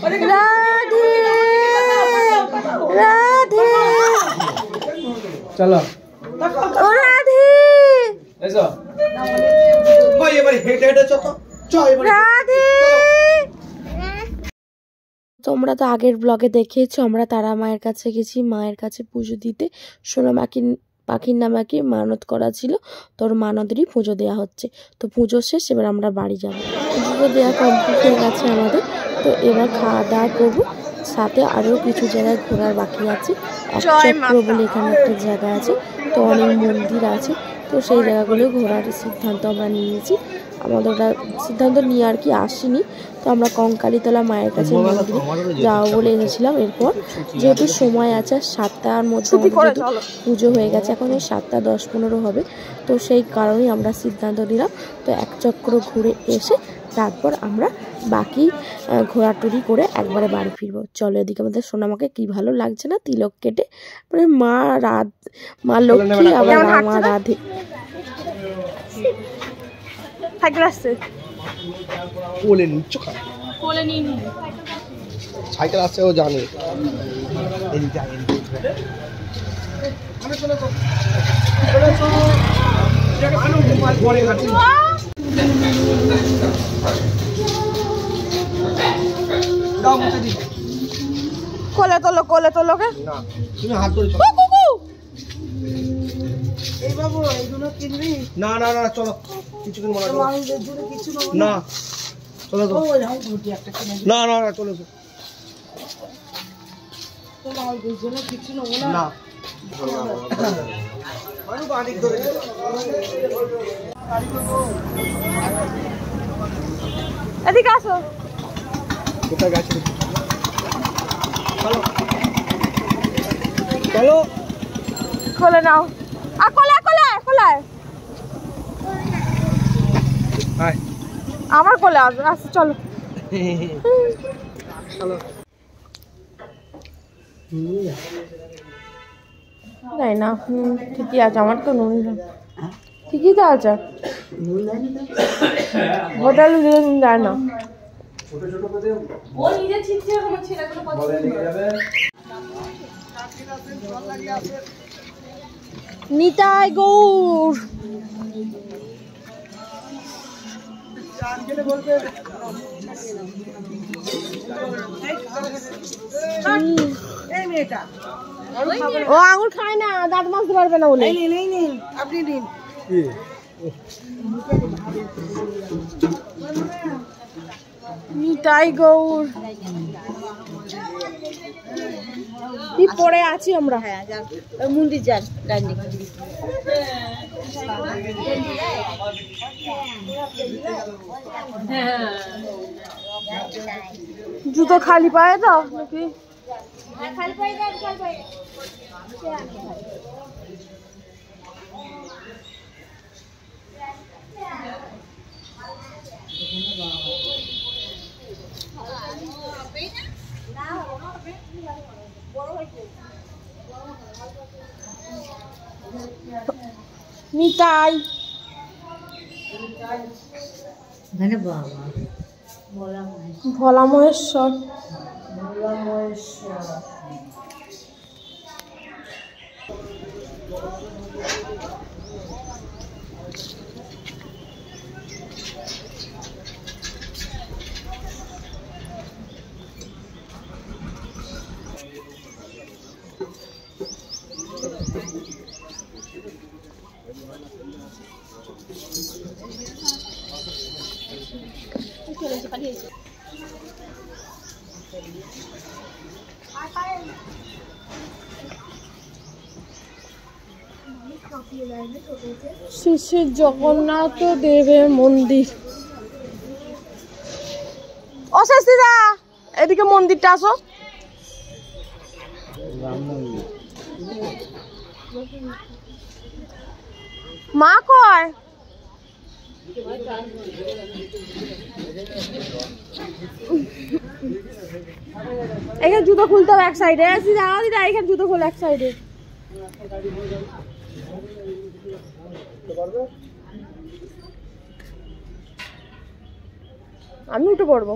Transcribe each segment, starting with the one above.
রাধে রাধে চলো ও রাধে এসো কই এবারে হেঁটে হেঁটে চলো এবারে রাধে। তোমরা তো আগের ব্লগে দেখেছো আমরা তারা মায়ের কাছে গেছি, মায়ের কাছে পুজো দিতে। সোনা পাখির নামে কি মানত করা ছিল, তোর মানদেরই পুজো দেওয়া হচ্ছে। তো পুজো শেষ, এবার আমরা বাড়ি যাবো। পুজো দেওয়া কমপ্লিট হয়ে গেছে আমাদের। তো এবার খাওয়া দাওয়া করবো, সাথে আরও কিছু জায়গায় ঘোরার বাকি আছে। একচক্র বলে এখানে একটা জায়গা আছে, তো অনেক মন্দির আছে, তো সেই জায়গাগুলো ঘোরার সিদ্ধান্ত আমরা নিয়েছি। আমাদের ওটা সিদ্ধান্ত নিয়ে আর কি আসিনি, তো আমরা কঙ্কালীতলা মায়ের কাছে মন্দিরে যাবো বলে এসেছিলাম। এরপর যেহেতু সময় আছে 7টার মধ্যে পুজো হয়ে গেছে, এখন ওই 7টা 10-15 হবে, তো সেই কারণেই আমরা সিদ্ধান্ত নিলাম। তো এক চক্র ঘুরে এসে তারপর আমরা বাকি ঘোরাটুরি করে একবারে বাড়ি ফিরবো। চলো, এদিকে আমাদের সোনামাকে কি ভালো লাগছে না, তিলক কেটে মা লক্ষ্মী আবার মা রাধে কোলে নিচ্ছ কোলে নিয়ে সাইকেল আসছে, ও জানে কোলে তোলো কে না, তুমি হাত ধরে চলো। এই বাবু এইগুলো কিনবি? না না না চলো, কিছু কিনবো না, না চলো তো, না না না চলো কিছু নেবো না না। এদিকে আসো। কোথায় গেছে? চলো চলো, কোলে নাও, কোলায় আমার কোলে আসো, চলো চলো। তাই না, ঠিকই আছে, আমার তো নুন ঠিকই তো আছে, হোটেল দেয় না। নিতাই গৌর এই মেয়েটা ও আঙুর খায় না, দাঁত মাজতে পারবে না বলে। নিন আপনি নিন। নিতাই গৌর কি পড়ে আছি আমরা। মন্দির যান ডাইনি। জুতো খালি পায়ে দাও নাকি? নিতাই ভোলা মহেশ্বর। শ্রী শ্রী জগন্নাথ দেবের মন্দির। ও শাস্তিদা, এদিকে মন্দিরটা আসো। মা কয়? এখানে জুতো খুলতে হবে এক সাইডে। দিদা এখানে জুতো খোল এক সাইডে। আমি উঠে পড়বো।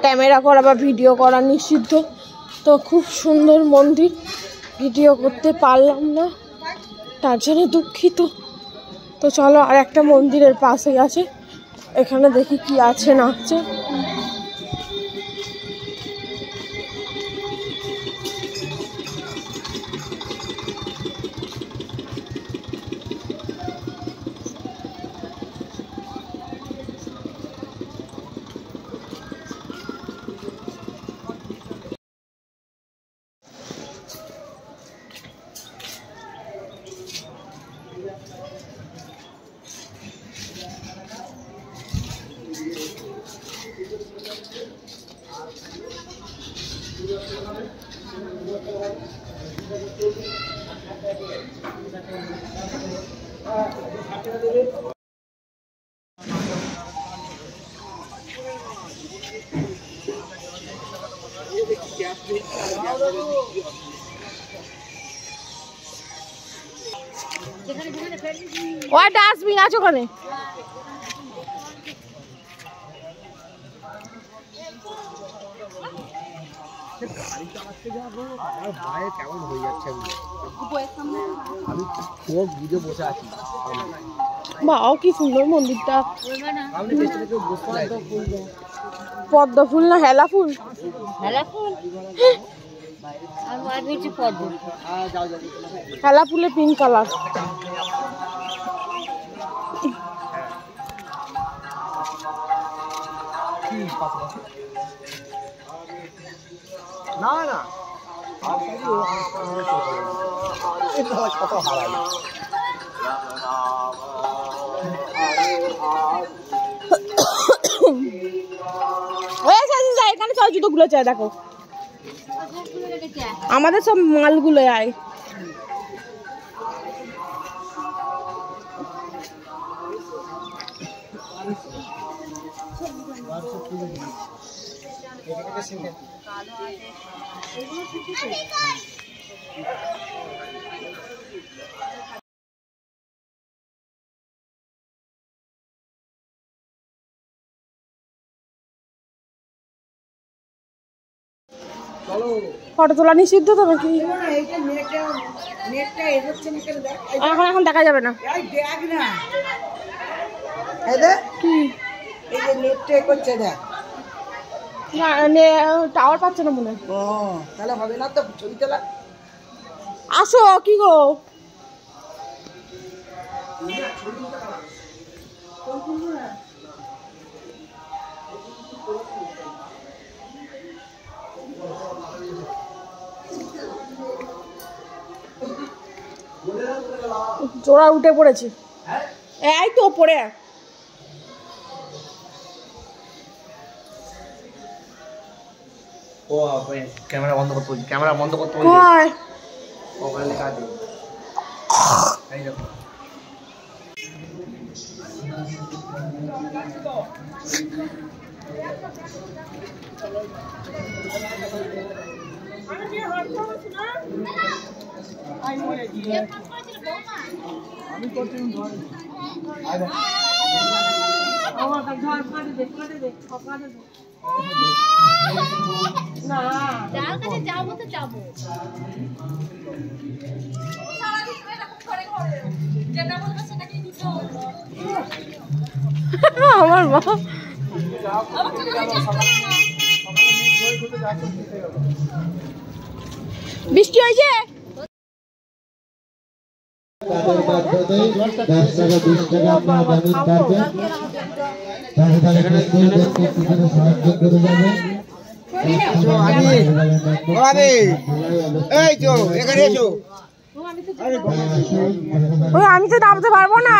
ক্যামেরা করা বা ভিডিও করা নিষিদ্ধ, তো খুব সুন্দর মন্দির, ভিডিও করতে পারলাম না, তার জন্য দুঃখিত। তো চলো আর একটা মন্দিরের পাশে আছে, এখানে দেখি কি আছে না আছে। ওই ডাস্টবিন আছে ওখানে। কেমন হয়ে যাচ্ছে আমি খুব বুঝে বসে আছি। বাও কি সুন্দর মন্দিরটা, পদ্ম ফুল না হেলা ফুল? হেলা ফুলে পিঙ্ক কালার। না না কত হারাই এখানে সব জুতোগুলো চাই, দেখো আমাদের সব মালগুলো আয়। ফটো তোলা নিষিদ্ধ তো নাকি? এখন দেখা যাবে না। কি টাওয়ার পাচ্ছে না মনে হয়, তাহলে হবে না তো ছবি তোলা। আসো কি গো, জোড়া উঠে পড়েছে, এই তো পড়ে। ও ক্যামেরা বন্ধ করতে বলছি, ক্যামেরা বন্ধ করতে বলছি। ওখানে লেখা আছে, এই দেখো। আমি করছি আমার মা বৃষ্টি হয়েছে। আমি তো নামতে পারবো না,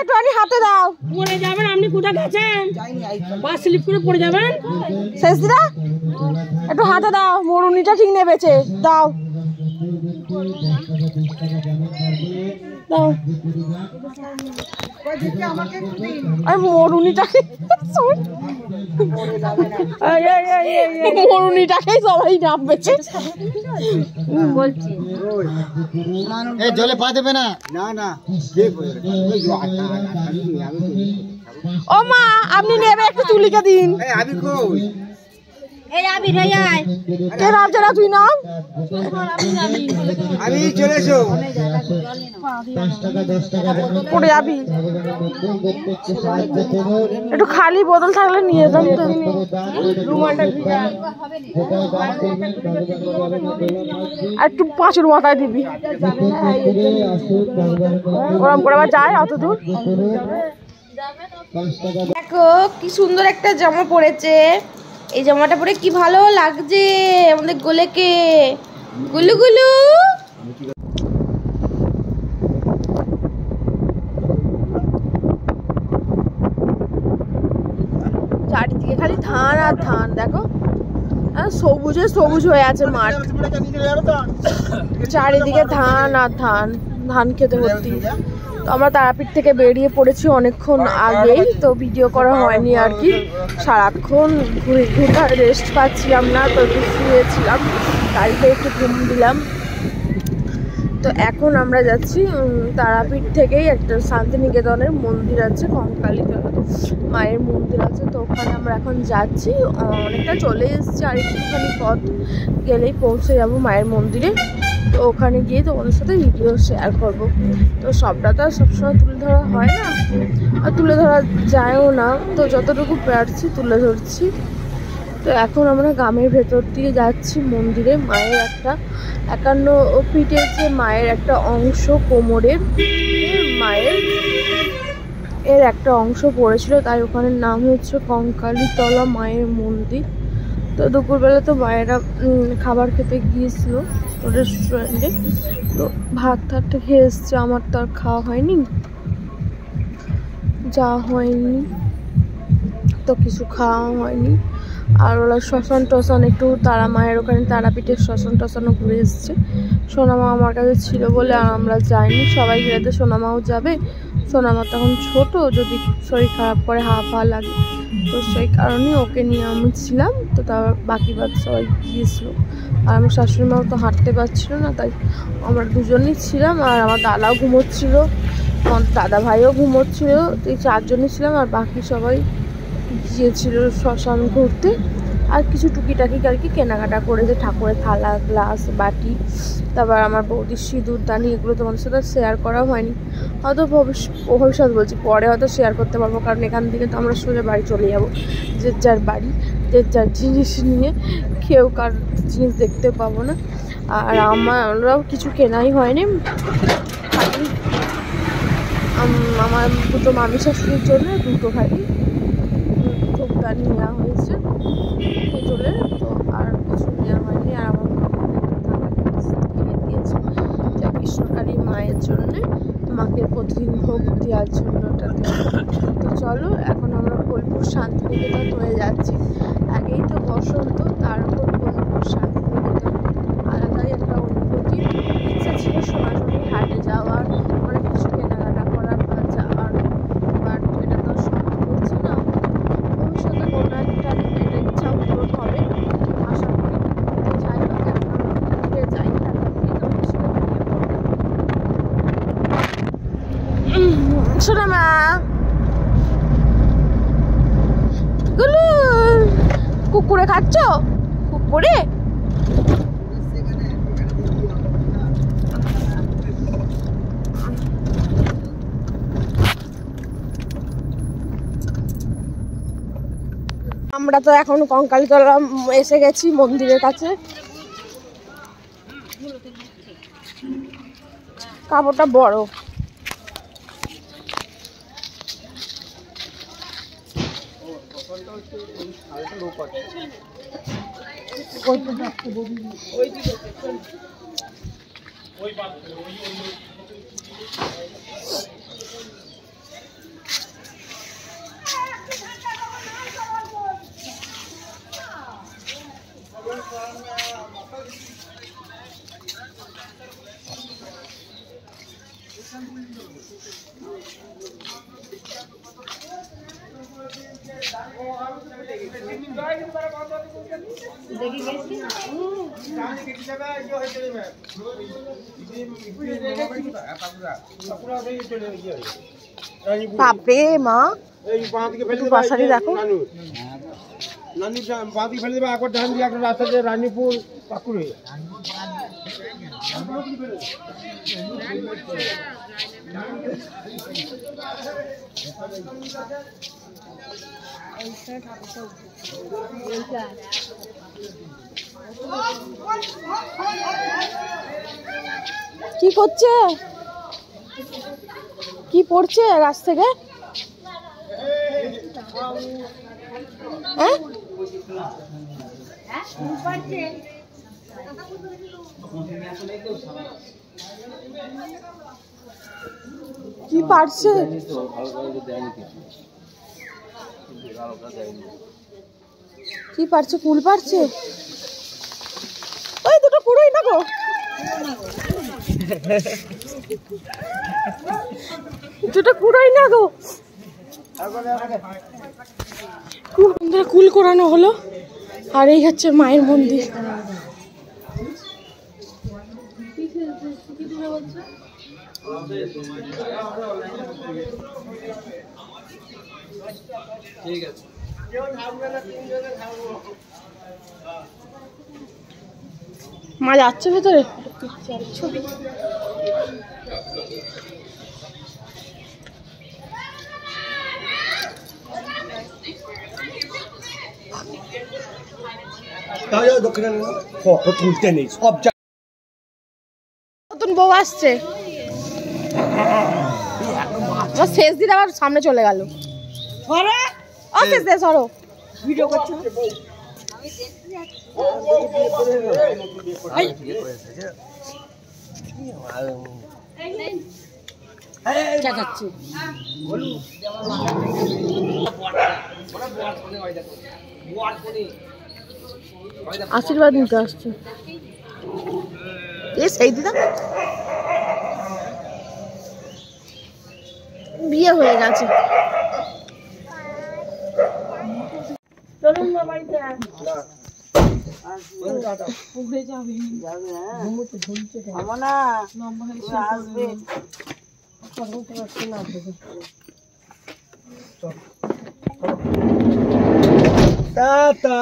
একটু হাতে দাও। পড়ে যাবেন, আপনি কোথায় গেছেন? পা স্লিপ করে পড়ে যাবেন। শেষদিদা একটু হাতে দাও, মরুনিটা ঠিক নেবেছে, দাও। মরুনিটাকে সবাই নামবেছে বলছি জলে পা দেবে না। না না ও মা আপনি নেবে একটু তুলিকে দিন। আমি কই কে নামছে না তুই নাম আমি চলে এসো। পড়ে যাবি একটু খালি বোতল থাকলে নিয়ে যেতাম তো আর একটু পাঁচুর মাথায় দিবি ওরম করে আবার যায় অত দূর। দেখো কি সুন্দর একটা জামা পরেছে, এই জামাটা পরে কি ভালো লাগছে আমাদের গোলেকে। গুলু গুলু চারিদিকে খালি ধান আর ধান, দেখো সবুজে সবুজ হয়ে আছে মাঠ, চারিদিকে ধান আর ধান, ধান খেতে ভর্তি। তো আমরা তারাপীঠ থেকে বেরিয়ে পড়েছি অনেকক্ষণ আগেই, তো ভিডিও করা হয়নি আর কি, সারাক্ষণ ঘুরে ঘুরে রেস্ট পাচ্ছিলাম না, তো একটু শুয়েছিলাম, গাড়িতে একটু ঘুম দিলাম। তো এখন আমরা যাচ্ছি তারাপীঠ থেকেই একটা শান্তিনিকেতনের মন্দির আছে, কঙ্কালীতলা মায়ের মন্দির আছে, তো ওখানে আমরা এখন যাচ্ছি। অনেকটা চলে এসেছি, আর একটুখানি পথ গেলেই পৌঁছে যাব মায়ের মন্দিরে। তো ওখানে গিয়ে তোমাদের সাথে ভিডিও শেয়ার করব। তো সবটা তো আর সবসময় তুলে ধরা হয় না, আর তুলে ধরা যায়ও না, তো যতটুকু পারছি তুলে ধরছি। তো এখন আমরা গ্রামের ভেতর দিয়ে যাচ্ছি মন্দিরে। মায়ের একটা 51 ফিটের যে মায়ের একটা অংশ কোমরের মায়ের এর একটা অংশ পড়েছিল, তাই ওখানে নাম হচ্ছে কঙ্কালীতলা মায়ের মন্দির। তো দুপুরবেলা তো মায়েরা খাবার খেতে গিয়েছিল রেস্টুরেন্টে, তো ভাত টাতটা খেয়ে এসছে, আমার তো আর খাওয়া হয়নি, যা হয়নি তো কিছু খাওয়া হয়নি। আর ওরা শ্মশান টশান একটু তারা মায়ের ওখানে তারাপীঠের শ্মশান টশানও ঘুরে এসছে। সোনামা আমার কাছে ছিল বলে আর আমরা যাইনি, সবাই গেলে তো সোনামাও যাবে, সোনামা তখন ছোট, যদি শরীর খারাপ করে হাফা লাগে, তো সেই কারণে ওকে নিয়ে আমি ছিলাম। তো তারপর বাকি বাদ সবাই গিয়েছিল, আর আমার শাশুড়ি মাও তো হাঁটতে পারছিল না, তাই আমরা দুজনই ছিলাম। আর আমার দাদাও ঘুমোচ্ছিল, আমার দাদা ভাইও ঘুমোচ্ছিল, তো এই চারজনই ছিলাম, আর বাকি সবাই গিয়েছিল শ্মশান ঘুরতে। আর কিছু টুকিটাকি আর কি কেনাকাটা করেছে, ঠাকুরের থালা গ্লাস বাটি, তারপর আমার বৌদির সিঁদুর দানি, এগুলো তোমাদের সাথে শেয়ার করা হয়নি, হয়তো ভবিষ্যৎ বলছি পরে হয়তো শেয়ার করতে পারবো, কারণ এখান থেকে তো আমরা সোজা বাড়ি চলে যাবো, যে যার বাড়ি যে যার জিনিস নিয়ে, কেউ কার জিনিস দেখতে পাবো না। আর আমরাও কিছু কেনাই হয়নি, আমার দুটো মামি শাশুড়ির জন্য দুটো খালি ধূপদানি নেওয়া হয়েছে পুজোলে, তো আর কিছু নেওয়া হয়নি। আর আমার কিনে দিয়েছে যা কৃষ্ণকালী মায়ের জন্যে, মাকে প্রতিদিন ভোগ দেওয়ার জন্য ওটাতে। তো চলো এখন আমরা বোলপুর শান্তিনিকেতন হয়ে যাচ্ছি, আগেই তো বসন্ত, তার উপর বোলপুর শান্তিনিকেতন, আলাদাই একটা অনুভূতি। ইচ্ছা ছিল সোনাঝুরি হাটে যাওয়ার, অনেক কিছু কেনাকাটা করার বা যাওয়ার, বাট এটা তো সম্ভব হচ্ছে না। ভবিষ্যতে কোনো একটা এটা ইচ্ছা পূরণ হবে আশা করি। তো যাই হোক এখন আমরা ঘুরে যাই, শোনা মা গুলু কুকুরে খাচ্ছ, কুকুরে আমরা তো এখন কঙ্কালীতলা এসে গেছি মন্দিরের কাছে। কাপড়টা বড়, বাপরে মা বাসাটি দেখো নানি বাঁধি ফেলে দেবে একবার ডান দিয়ে একটা রাস্তা দিয়ে রানীপুর পাকুড়ে কি করছে কি পড়ছে গাছ থেকে হ্যাঁ কি পারছে কি পারছে কুল পারছে ওই দুটো পুরোই না গো দুটো পুরোই না গো কুল করানো হলো আর এই হচ্ছে মায়ের মন্দির ঠিক আছে মা যাচ্ছে ভেতরে ছবি দক্ষিণে তুলতে নেই সব নতুন বউ আসছে শেষ দিন আবার সামনে চলে গেল শেষ সরো ভিডিও করছো আশীর্বাদ নিতে আসছে সেই দিদা বিয়ে হয়ে গেছে চলুন না বাড়িতে টাটা